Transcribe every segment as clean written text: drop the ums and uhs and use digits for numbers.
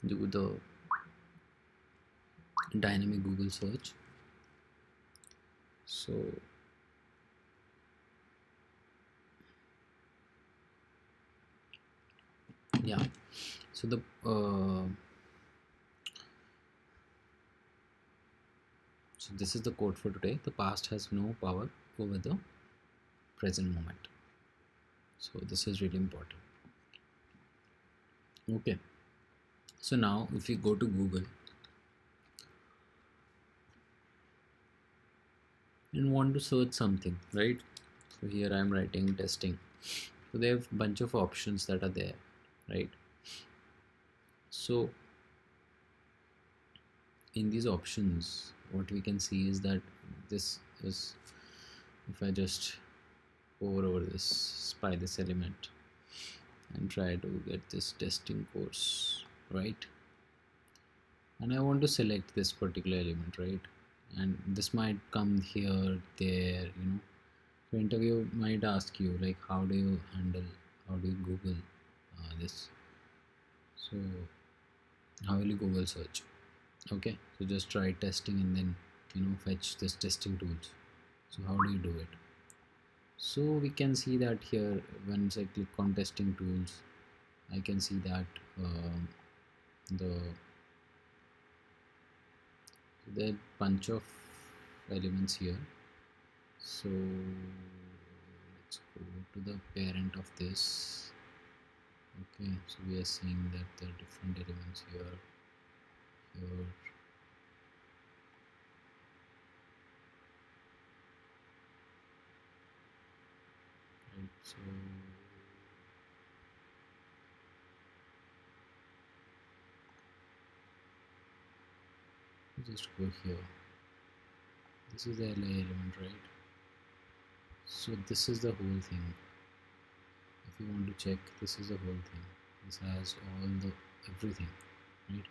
do the dynamic Google search. So yeah, so the so this is the code for today. The past has no power over the present moment. So this is really important. Okay, so now if you go to Google and want to search something, right? So here I'm writing testing. So they have bunch of options that are there, right? So in these options, what we can see is that this is, if I just hover over this, spy this element and try to get this testing course, right? And I want to select this particular element, right? And this might come here, there, the interview might ask you like, how do you Google this? So how will you Google search? Okay, so just try testing and then fetch this testing tools. So how do you do it? So we can see that here, once I click on testing tools, I can see that the there are bunch of elements here. So let's go to the parent of this. Okay, so we are seeing that there are different elements here, right? So just go here. This is the LI element, right? So this is the whole thing. If you want to check, this is the whole thing. This has all the everything, right?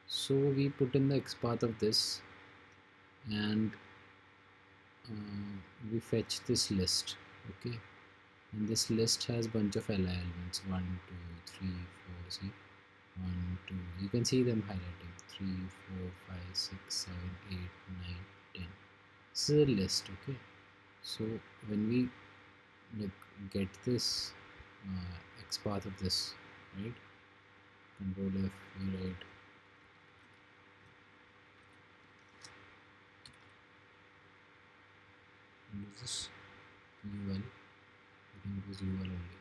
So we put in the XPath of this, and we fetch this list. Okay, and this list has bunch of LI elements, 1 2 3 4. See, 1 2, you can see them highlighting, 3 4 5 6 7 8 9 10. This is a list. Okay, so when we get this XPath of this, right? Control F, we write use this UL. We can use UL only.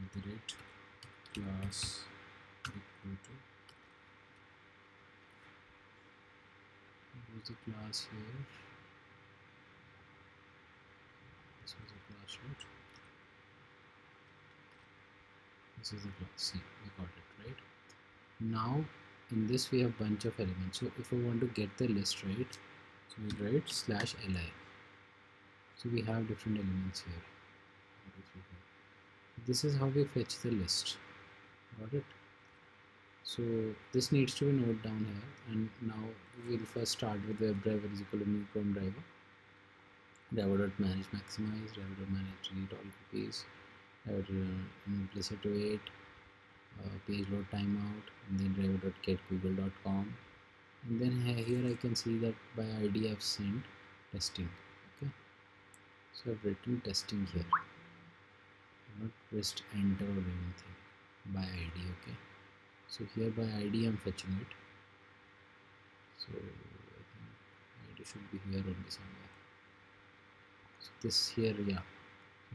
At the rate class equal to, use the class here. This was a class, right? This is the class. See, we got it, right? Now in this we have bunch of elements. So if I want to get the list, right, so we write /li. So we have different elements here. 1 2 3 4. This is how we fetch the list. Got it? So this needs to be noted down here, and now we'll first start with WebDriver is equal to new Chrome driver. Driver.manage maximize, driver.manage delete all cookies, implicit wait, page load timeout, and then driver.get google.com, and then here I can see that by ID I've sent testing. Okay, so I've written testing here. I've not pressed enter or anything. By ID. Okay, so here by ID I'm fetching it. So I think ID should be here only somewhere. So this here, yeah,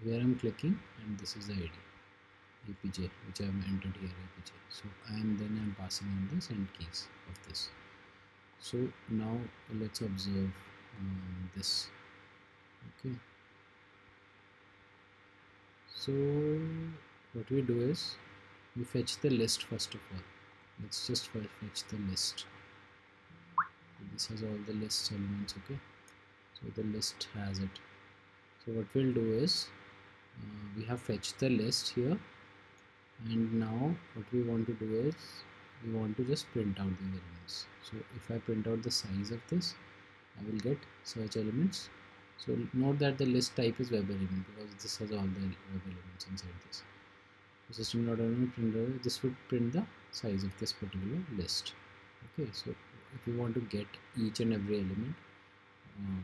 here I'm clicking, and this is the ID APJ which I have entered here, APJ. So I'm passing on the send keys of this. So now let's observe this. Okay, so what we do is we fetch the list first of all. Let's just fetch the list. This has all the list elements. Okay, so the list has it. So what we'll do is we have fetched the list here, and now what we want to do is we want to just print out the elements. So if I print out the size of this, I will get search elements. So note that the list type is web element because this has all the web elements inside this. system.out print, this would print the size of this particular list. Okay, so if we want to get each and every element,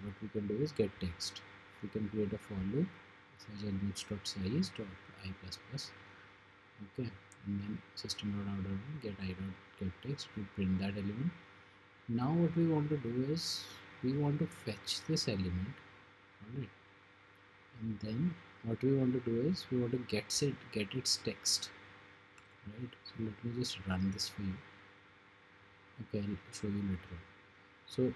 what we can do is get text. We can create a for loop such elements.size dot I plus plus. Okay, and then system.out get I dot get text to print that element. Now what we want to do is we want to fetch this element, alright, and then what we want to do is we want to get its text, right? So let me just run this for you. Okay, I'll show you later. So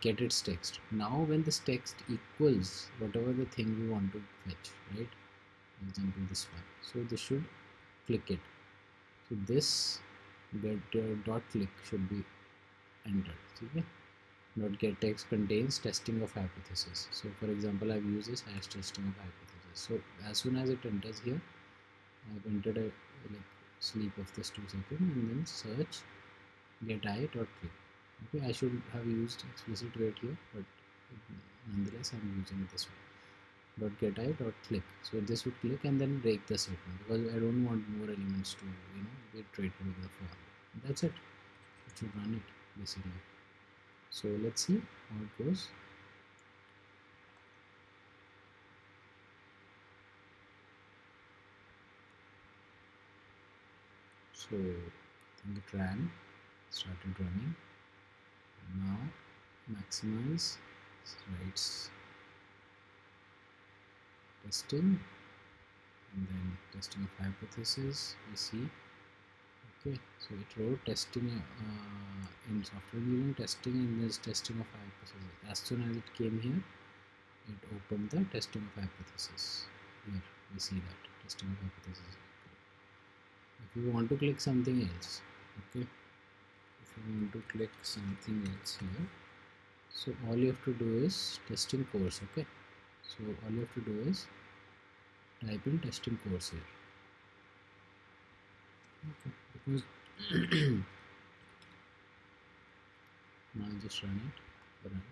get its text. Now when this text equals whatever the thing we want to fetch, right? For example, this one. So this should click it. So this get dot click should be entered. Okay? Dot get text contains testing of hypothesis. So for example, I've used this hash testing of hypothesis. So as soon as it enters here, I've entered a like sleep of this 2 seconds and then search get I dot click. Okay, I should have used explicit wait here, but nonetheless I'm using this one. Dot get I dot click. So this would click and then break the statement because I don't want more elements to be iterated with the for. That's it. It should run it basically. So let's see how it goes. So I think it ran, started running. Now maximize, writes testing, and then testing of hypothesis. We see. Okay, so it wrote testing in software engineering testing, and there's testing of hypothesis. As soon as it came here, it opened the testing of hypothesis. Here we see that testing of hypothesis. If you want to click something else, okay, if you want to click something else here, so all you have to do is testing course. Okay, so all you have to do is type in testing course here. Okay, because now I'll just run it. Run.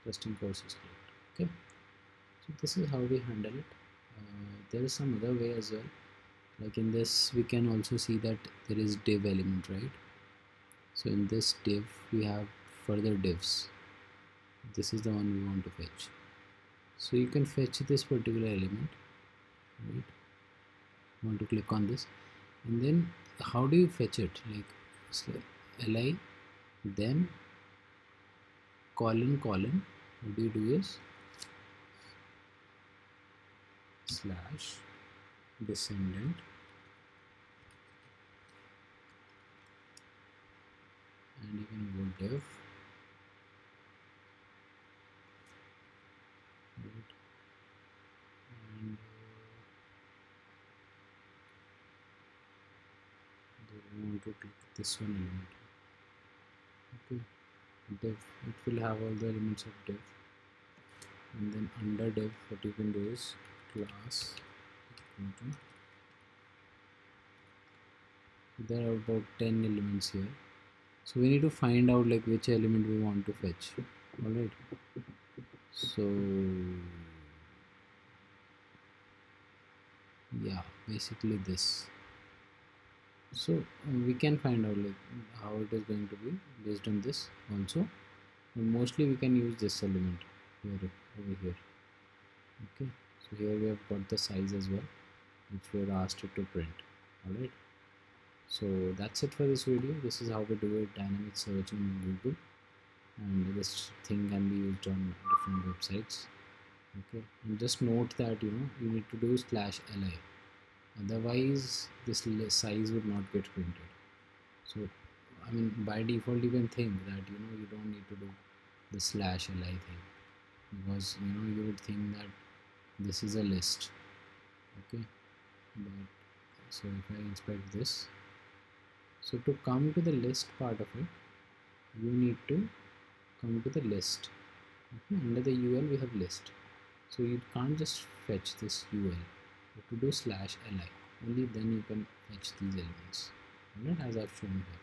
Testing course is clicked. Okay, so this is how we handle it. There is some other way as well. Like in this, we can also see that there is div element, right? So in this div, we have further divs. This is the one we want to fetch. So you can fetch this particular element, right? You want to click on this, and then how do you fetch it? Like li, then colon. What do you do is slash descendant and you can go div, right? And we want to click this one element. Okay, div, it will have all the elements of div, and then under div what you can do is class. There are about 10 elements here, so we need to find out like which element we want to fetch. All right, so yeah, basically this. So we can find out like how it is going to be based on this also, but mostly we can use this element here over here. Okay, so here we have got the size as well, which we are asked it to print. All right, so that's it for this video. This is how we do it, dynamic search in Google, and this thing can be used on different websites. Okay, and just note that you need to do /li, otherwise this size would not get printed. So I mean, by default you can think that you don't need to do the /li thing, because you would think that this is a list. Okay, but so if I inspect this, so to come to the list part of it, you need to come to the list. Okay, under the UL we have list, so you can't just fetch this UL. You have to do /li. Only then you can fetch these elements, right, as I've shown here.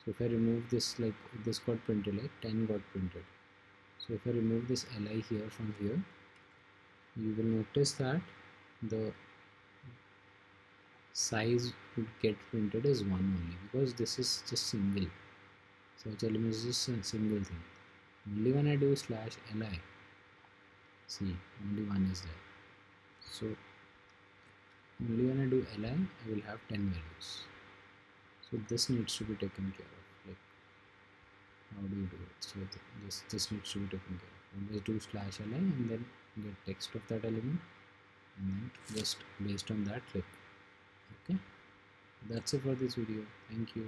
So if I remove this, like this got printed, like 10 got printed. So if I remove this li here from here, you will notice that the size would get printed as 1 only, because this is just single. Search element is just a single thing. Only when I do slash li, see, only 1 is there. So only when I do li, I will have 10 values. So this needs to be taken care of. Like, how do you do it? So this needs to be taken care of. Always do slash li and then get text of that element, and then just based on that click. Okay, that's it for this video. Thank you.